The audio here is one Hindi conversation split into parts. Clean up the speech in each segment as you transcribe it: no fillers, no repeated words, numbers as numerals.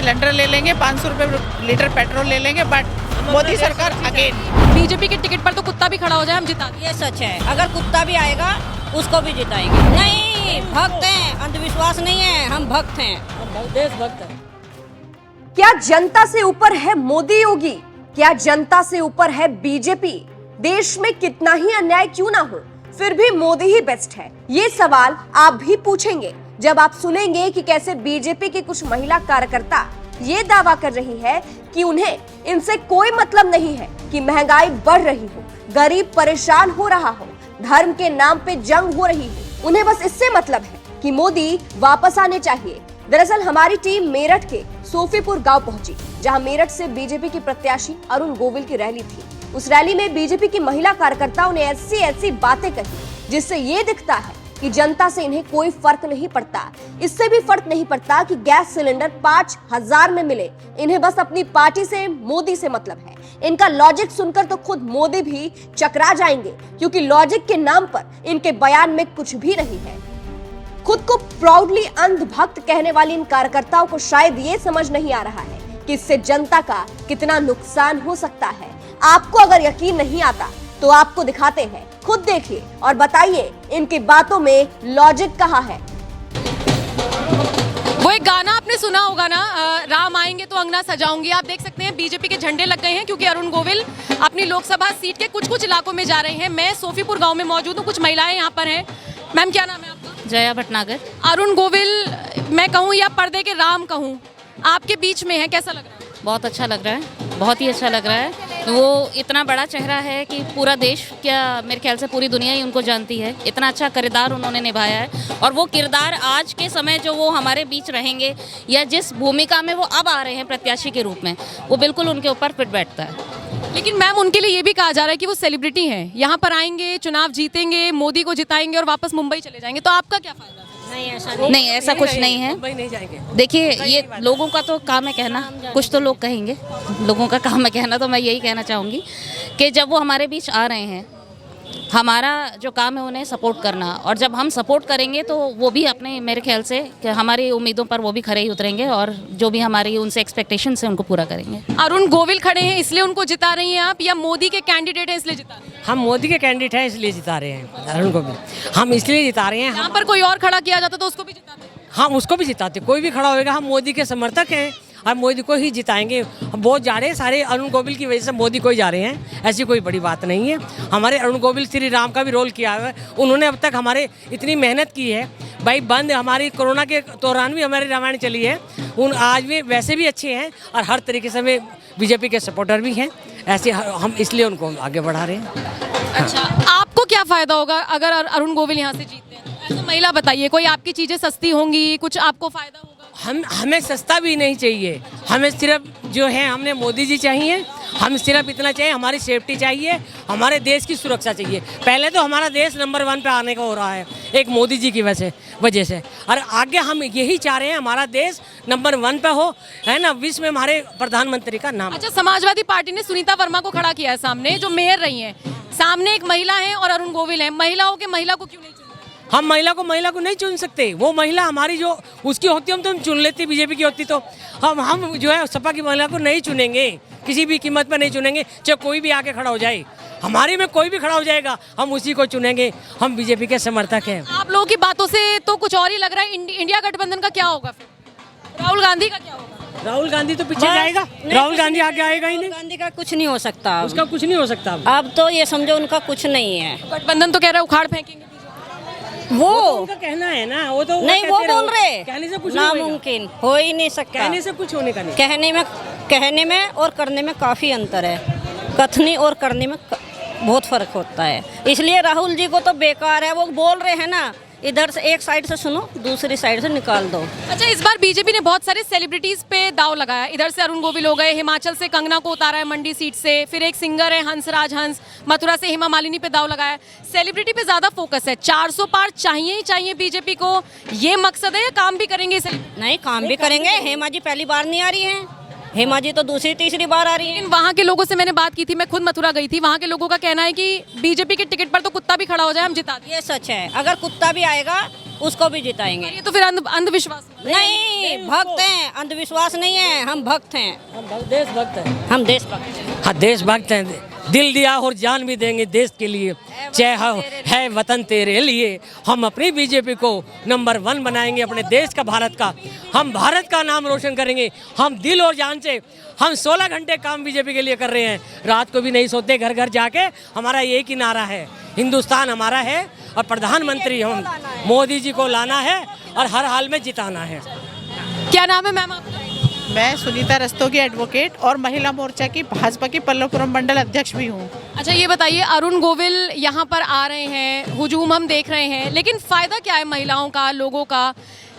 सिलेंडर ले लेंगे, 500 रुपये लीटर पेट्रोल ले लेंगे, बट मोदी सरकार अगेन। बीजेपी के टिकट पर तो कुत्ता भी खड़ा हो जाए हम जिता देंगे। ये सच है, अगर कुत्ता भी आएगा उसको भी जिताएंगे। नहीं, भक्त हैं, अंधविश्वास नहीं है, हम भक्त हैं, देशभक्त हैं। क्या जनता से ऊपर है मोदी योगी? क्या जनता से ऊपर है बीजेपी? देश में कितना ही अन्याय क्यों ना हो, फिर भी मोदी ही बेस्ट है। ये सवाल आप भी पूछेंगे जब आप सुनेंगे कि कैसे बीजेपी की कुछ महिला कार्यकर्ता ये दावा कर रही है कि उन्हें इनसे कोई मतलब नहीं है कि महंगाई बढ़ रही हो, गरीब परेशान हो रहा हो, धर्म के नाम पे जंग हो रही हो, उन्हें बस इससे मतलब है कि मोदी वापस आने चाहिए। दरअसल हमारी टीम मेरठ के सोफीपुर गांव पहुंची, जहां मेरठ से बीजेपी की प्रत्याशी अरुण गोविल की रैली थी। उस रैली में बीजेपी की महिला कार्यकर्ताओं ने ऐसी बातें कही जिससे ये दिखता है कि जनता से इन्हें कोई फर्क नहीं पड़ता। इससे भी फर्क नहीं पड़ता कि गैस सिलेंडर 5000 में मिले, इन्हें बस अपनी पार्टी से, मोदी से मतलब है। इनका लॉजिक सुनकर तो खुद मोदी भी चकरा जाएंगे, क्योंकि लॉजिक के नाम पर इनके बयान में कुछ भी नहीं है। खुद को प्राउडली अंधभक्त कहने वाली इन कार्यकर्ताओं को शायद ये समझ नहीं आ रहा है कि इससे जनता का कितना नुकसान हो सकता है। आपको अगर यकीन नहीं आता तो आपको दिखाते हैं, खुद देखिए और बताइए इनकी बातों में लॉजिक कहाँ है। वो एक गाना आपने सुना होगा ना, राम आएंगे तो अंगना सजाऊंगी। आप देख सकते हैं बीजेपी के झंडे लग गए हैं, क्योंकि अरुण गोविल अपनी लोकसभा सीट के कुछ इलाकों में जा रहे हैं। मैं सोफीपुर गांव में मौजूद हूँ, कुछ महिलाएं यहाँ पर हैं। मैम, क्या नाम है आपका? जया भटनागर। अरुण गोविल मैं कहूँ या पर्दे के राम कहूँ, आपके बीच में है, कैसा लग रहा है? बहुत अच्छा लग रहा है, बहुत ही अच्छा लग रहा है। वो इतना बड़ा चेहरा है कि पूरा देश, क्या मेरे ख्याल से पूरी दुनिया ही उनको जानती है। इतना अच्छा किरदार उन्होंने निभाया है, और वो किरदार आज के समय जो वो हमारे बीच रहेंगे या जिस भूमिका में वो अब आ रहे हैं प्रत्याशी के रूप में, वो बिल्कुल उनके ऊपर फिट बैठता है। लेकिन मैम, उनके लिए ये भी कहा जा रहा है कि वो सेलिब्रिटी हैं, यहाँ पर आएंगे, चुनाव जीतेंगे, मोदी को जिताएंगे और वापस मुंबई चले जाएंगे, तो आपका क्या फायदा? नहीं, ऐसा कुछ नहीं है। देखिए, ये लोगों का तो काम है कहना, कुछ तो लोग कहेंगे, लोगों का काम है कहना। तो मैं यही कहना चाहूँगी कि जब वो हमारे बीच आ रहे हैं, हमारा जो काम है उन्हें सपोर्ट करना, और जब हम सपोर्ट करेंगे तो वो भी अपने, मेरे ख्याल से कि हमारी उम्मीदों पर वो भी खरे ही उतरेंगे, और जो भी हमारी उनसे एक्सपेक्टेशंस है उनको पूरा करेंगे। अरुण गोविल खड़े हैं इसलिए उनको जिता रही हैं आप, या मोदी के कैंडिडेट हैं इसलिए जिता रही हैं? हम मोदी के कैंडिडेट हैं इसलिए जिता रहे हैं अरुण गोविल। हम इसलिए जिता रहे हैं। यहाँ पर कोई और खड़ा किया जाता तो उसको भी जिताते? हम उसको भी जिताते, कोई भी खड़ा होएगा। हम मोदी के समर्थक हैं और मोदी को ही जिताएंगे। हम बहुत जा रहे हैं, सारे अरुण गोविल की वजह से मोदी को ही जा रहे हैं, ऐसी कोई बड़ी बात नहीं है। हमारे अरुण गोविल श्री राम का भी रोल किया है, उन्होंने अब तक हमारे इतनी मेहनत की है भाई। बंद हमारी कोरोना के दौरान भी हमारी रामायण चली है, उन आज भी वैसे भी अच्छे हैं, और हर तरीके से हमें बीजेपी के सपोर्टर भी हैं। ऐसे हम इसलिए उनको आगे बढ़ा रहे हैं। अच्छा, आपको क्या फायदा होगा अगर अरुण गोविल यहाँ से जीतते हैं? ऐसा महिला बताइए, कोई आपकी चीजें सस्ती होंगी, कुछ आपको फायदा होगा? हमें सस्ता भी नहीं चाहिए, हमें सिर्फ जो है, हमने मोदी जी चाहिए। हम सिर्फ इतना चाहिए, हमारी सेफ्टी चाहिए, हमारे देश की सुरक्षा चाहिए। पहले तो हमारा देश नंबर 1 पे आने का हो रहा है एक मोदी जी की वजह से, और आगे हम यही चाह रहे हैं हमारा देश नंबर 1 पे हो, है ना, विश्व में हमारे प्रधानमंत्री का नाम। अच्छा, समाजवादी पार्टी ने सुनीता वर्मा को खड़ा किया है सामने, जो मेयर रही हैं। सामने एक महिला है और अरुण गोविल है। महिलाओं के महिला को क्यों नहीं चुना? हम महिला को नहीं चुन सकते। वो महिला हमारी जो उसकी होती हम तो हम चुन लेते, बीजेपी की होती तो हम जो है सपा की महिला को नहीं चुनेंगे, किसी भी कीमत पर नहीं चुनेंगे। चाहे कोई भी आके खड़ा हो जाए, हमारे में कोई भी खड़ा हो जाएगा, हम उसी को चुनेंगे। हम बीजेपी के समर्थक हैं। आप लोगों की बातों से तो कुछ और ही लग रहा है। इंडिया गठबंधन का क्या होगा फिर? राहुल गांधी का क्या होगा? राहुल गांधी तो पीछे जाएगा, राहुल गांधी आगे आएगा ही नहीं। गांधी का कुछ नहीं हो सकता, उसका कुछ नहीं हो सकता। अब तो ये समझो उनका कुछ नहीं है। गठबंधन तो कह रहा है उखाड़ फेंकेंगे। वो उनका कहना है ना, वो तो नहीं, वो बोल रहे, कहने से कुछ नामुमकिन हो ही नहीं सकता। कहने से कुछ होने का नहीं। कहने में और करने में काफी अंतर है। कथनी और करने में बहुत फर्क होता है। इसलिए राहुल जी को तो बेकार है। वो बोल रहे हैं ना, इधर से एक साइड से सुनो, दूसरी साइड से निकाल दो। अच्छा, इस बार बीजेपी ने बहुत सारे सेलिब्रिटीज पे दाव लगाया। इधर से अरुण गोविल हो गए, हिमाचल से कंगना को उतारा है मंडी सीट से, फिर एक सिंगर है हंसराज हंस, मथुरा से हेमा मालिनी पे दाव लगाया है। सेलिब्रिटी पे ज्यादा फोकस है। 400 पार चाहिए ही चाहिए बीजेपी को, ये मकसद है, या काम भी करेंगे? नहीं, काम भी करेंगे। हेमा जी पहली बार नहीं आ रही हैं, हेमा जी तो दूसरी तीसरी बार आ रही है। लेकिन वहाँ के लोगों से मैंने बात की थी, मैं खुद मथुरा गई थी, वहाँ के लोगों का कहना है कि बीजेपी के टिकट पर तो कुत्ता भी खड़ा हो जाए हम जिता दें। ये सच है, अगर कुत्ता भी आएगा उसको भी जिताएंगे। ये तो फिर अंधविश्वास। नहीं, भक्त हैं, अंधविश्वास नहीं है, हम भक्त हैं, हम देशभक्त हैं। हम देशभक्त हैं। हाँ, देशभक्त हैं, दिल दिया और जान भी देंगे देश के लिए, चाहे है वतन तेरे लिए। हम अपनी बीजेपी को नंबर 1 बनाएंगे, अपने देश का, भारत का। हम भारत का नाम रोशन करेंगे। हम दिल और जान से, हम 16 घंटे काम बीजेपी के लिए कर रहे हैं, रात को भी नहीं सोते, घर घर जाके। हमारा एक ही नारा है, हिंदुस्तान हमारा है और प्रधानमंत्री हम मोदी जी को लाना है और हर हाल में जिताना है। क्या नाम है मैम आपका? मैं सुनीता रस्तोगी एडवोकेट और महिला मोर्चा की भाजपा की पल्लवपुरम मंडल अध्यक्ष भी हूँ। अच्छा ये बताइए, अरुण गोविल यहाँ पर आ रहे हैं, हुजूम हम देख रहे हैं, लेकिन फायदा क्या है महिलाओं का, लोगों का?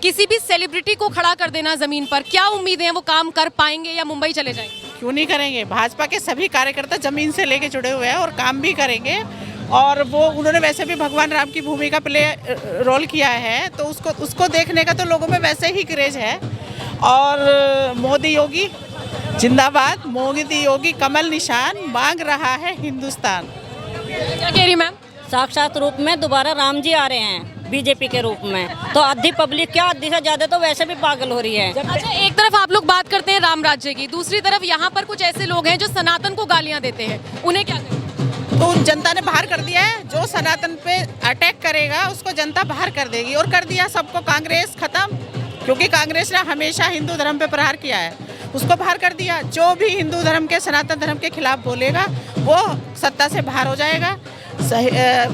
किसी भी सेलिब्रिटी को खड़ा कर देना जमीन पर, क्या उम्मीदें हैं, वो काम कर पाएंगे या मुंबई चले जाएंगे? क्यों नहीं करेंगे? भाजपा के सभी कार्यकर्ता जमीन से लेके जुड़े हुए हैं और काम भी करेंगे। और वो उन्होंने वैसे भी भगवान राम की भूमिका प्ले रोल किया है, तो उसको देखने का तो लोगों में वैसे ही क्रेज है। और मोदी योगी जिंदाबाद, मोदी योगी कमल निशान, मांग रहा है हिंदुस्तान। क्या कह रही मैम? साक्षात रूप में दोबारा राम जी आ रहे हैं बीजेपी के रूप में, तो आधी पब्लिक क्या, आधी से ज्यादा तो वैसे भी पागल हो रही है। अच्छा, एक तरफ आप लोग बात करते हैं राम राज्य की, दूसरी तरफ यहाँ पर कुछ ऐसे लोग हैं जो सनातन को गालियाँ देते हैं, उन्हें क्या करें? तो जनता ने बाहर कर दिया है, जो सनातन पे अटैक करेगा उसको जनता बाहर कर देगी, और कर दिया सबको। कांग्रेस खत्म, क्योंकि कांग्रेस ने हमेशा हिंदू धर्म पे प्रहार किया है, उसको बाहर कर दिया। जो भी हिंदू धर्म के, सनातन धर्म के खिलाफ बोलेगा वो सत्ता से बाहर हो जाएगा।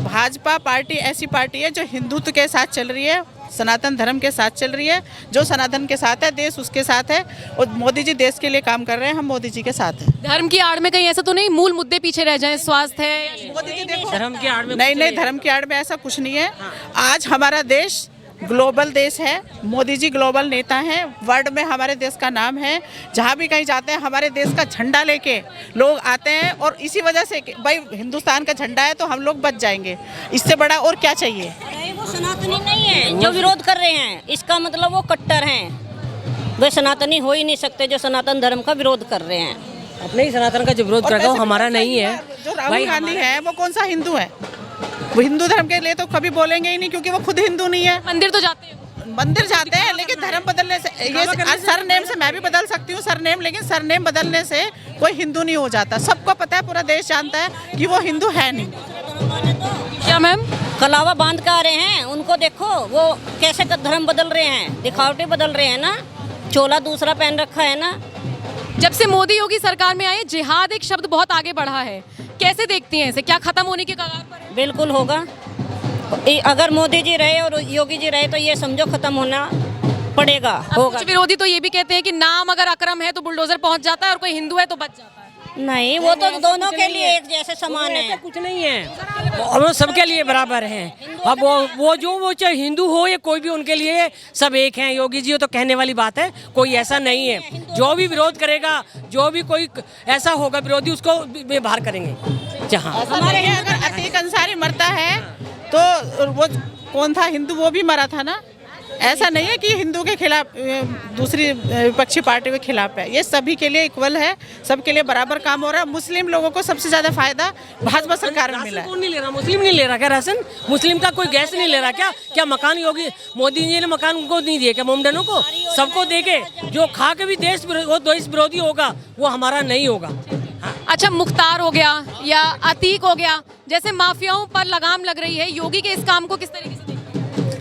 भाजपा पार्टी ऐसी पार्टी है जो हिंदुत्व के साथ चल रही है, सनातन धर्म के साथ चल रही है। जो सनातन के साथ है, देश उसके साथ है, और मोदी जी देश के लिए काम कर रहे हैं, हम मोदी जी के साथ हैं। धर्म की आड़ में कहीं ऐसा तो नहीं मूल मुद्दे पीछे रह जाएं, स्वास्थ्य है? मोदी जी देखो, धर्म की आड़ में नहीं, धर्म की आड़ में ऐसा कुछ नहीं है। आज हमारा देश ग्लोबल देश है, मोदी जी ग्लोबल नेता हैं, वर्ल्ड में हमारे देश का नाम है। जहाँ भी कहीं जाते हैं हमारे देश का झंडा लेके लोग आते हैं, और इसी वजह से भाई हिंदुस्तान का झंडा है तो हम लोग बच जाएंगे, इससे बड़ा और क्या चाहिए? वो सनातनी नहीं है जो विरोध कर रहे हैं, इसका मतलब वो कट्टर हैं। वे सनातनी हो ही नहीं सकते जो सनातन धर्म का विरोध कर रहे हैं। अपने ही सनातन का जो विरोध करेगा वो हमारा नहीं है। जो राहुल गांधी है वो कौन सा हिंदू है? वो हिंदू धर्म के लिए तो कभी बोलेंगे ही नहीं, क्योंकि वो खुद हिंदू नहीं है। मंदिर तो जाते हैं, मंदिर जाते हैं, लेकिन धर्म बदलने से, ये सरनेम से मैं भी बदल सकती हूँ सरनेम, लेकिन सरनेम बदलने से कोई हिंदू नहीं हो जाता। सबको पता है, पूरा देश जानता है कि वो हिंदू है नहीं। क्या मैम? कलावा बांध के आ रहे हैं, उनको देखो वो कैसे धर्म बदल रहे हैं, दिखावटी बदल रहे हैं ना, चोला दूसरा पहन रखा है ना। जब से मोदी योगी सरकार में आए, जिहाद एक शब्द बहुत आगे बढ़ा है, कैसे देखती हैं इसे? क्या खत्म होने की कगार पर है? बिल्कुल होगा। अगर मोदी जी रहे और योगी जी रहे तो ये समझो खत्म होना पड़ेगा, होगा। कुछ विरोधी तो ये भी कहते हैं कि नाम अगर अकरम है तो बुलडोजर पहुंच जाता है और कोई हिंदू है तो बच जाता है। नहीं, वो तो दोनों के लिए एक जैसे समान है। कुछ नहीं है, वो सबके लिए बराबर हैं। अब वो चाहे हिंदू हो या कोई भी, उनके लिए सब एक हैं। योगी जी तो कहने वाली बात है, कोई ऐसा नहीं है। जो भी विरोध करेगा, जो भी कोई ऐसा होगा विरोधी, उसको बाहर करेंगे। जहाँ हमारे यहाँ अगर अतीक अंसारी मरता है तो वो कौन था हिंदू, वो भी मरा था ना। ऐसा नहीं है कि हिंदू के खिलाफ दूसरी विपक्षी पार्टी के खिलाफ है, ये सभी के लिए इक्वल है, सबके लिए बराबर काम हो रहा है। मुस्लिम लोगों को सबसे ज्यादा फायदा भाजपा सरकार में मिला है। कौन नहीं ले रहा? मुस्लिम नहीं ले रहा क्या राशन? मुस्लिम का कोई गैस नहीं ले रहा क्या? क्या मकान योगी मोदी जी ने मकान उनको नहीं दिए क्या? मोमडनों को सबको देके, जो खा के भी देश विरोधी होगा वो हमारा नहीं होगा। अच्छा, मुख्तार हो गया या अतीक हो गया, जैसे माफियाओं पर लगाम लग रही है, योगी के इस काम को किस तरीके से देखते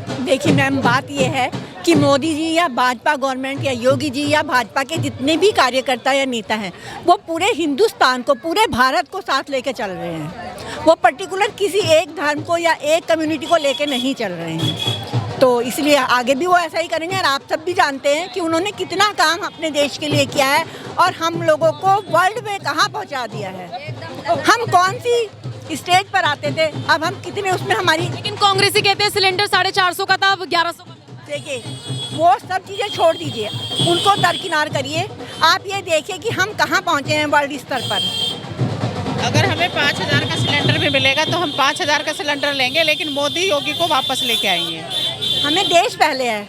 हैं? देखिए मैम, बात ये है कि मोदी जी या भाजपा गवर्नमेंट या योगी जी या भाजपा के जितने भी कार्यकर्ता या नेता हैं, वो पूरे हिंदुस्तान को, पूरे भारत को साथ लेके चल रहे हैं। वो पर्टिकुलर किसी एक धर्म को या एक कम्युनिटी को लेके नहीं चल रहे हैं। तो इसलिए आगे भी वो ऐसा ही करेंगे। और आप सब भी जानते हैं कि उन्होंने कितना काम अपने देश के लिए किया है और हम लोगों को वर्ल्ड में कहाँ पहुँचा दिया है। हम कौन सी स्टेज पर आते थे, अब हम कितने उसमें हमारी। लेकिन कांग्रेसी कहते हैं सिलेंडर 450 का था, अब 1100 का। देखिए, वो सब चीज़ें छोड़ दीजिए, उनको दरकिनार करिए। आप ये देखिए कि हम कहाँ पहुँचे हैं वर्ल्ड स्तर पर। अगर हमें 5000 का सिलेंडर भी मिलेगा तो हम 5000 का सिलेंडर लेंगे, लेकिन मोदी योगी को वापस लेके आएंगे। हमें देश पहले है,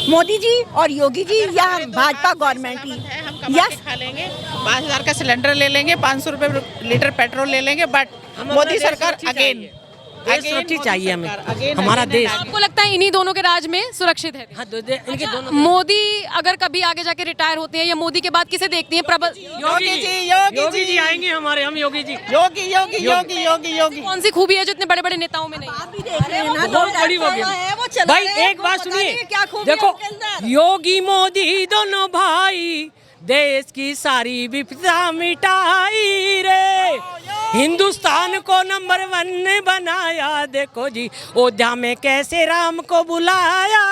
मोदी जी और योगी जी या भाजपा गवर्नमेंट ही। हम कमा या के खा लेंगे, 5,000 का सिलेंडर ले लेंगे, 500 रुपए लीटर पेट्रोल ले लेंगे, बट मोदी सरकार अगेन सुरक्षित चाहिए हमें, हमारा देश। आपको लगता है इन्हीं दोनों के राज में सुरक्षित है? हाँ, इनके दोनों। मोदी अगर कभी आगे जाके रिटायर होते हैं या मोदी के बाद किसे देखती हैं? प्रबल योगी जी आएंगे हमारे, हम योगी जी। योगी कौन सी खूबी है जो इतने बड़े बड़े नेताओं में नहीं? बहुत बड़ी होगी भाई। एक बात सुनिए, देखो योगी मोदी दोनों भाई देश की सारी विपदा मिटाई रे, हिंदुस्तान को नंबर 1 बनाया। देखो जी अयोध्या में कैसे राम को बुलाया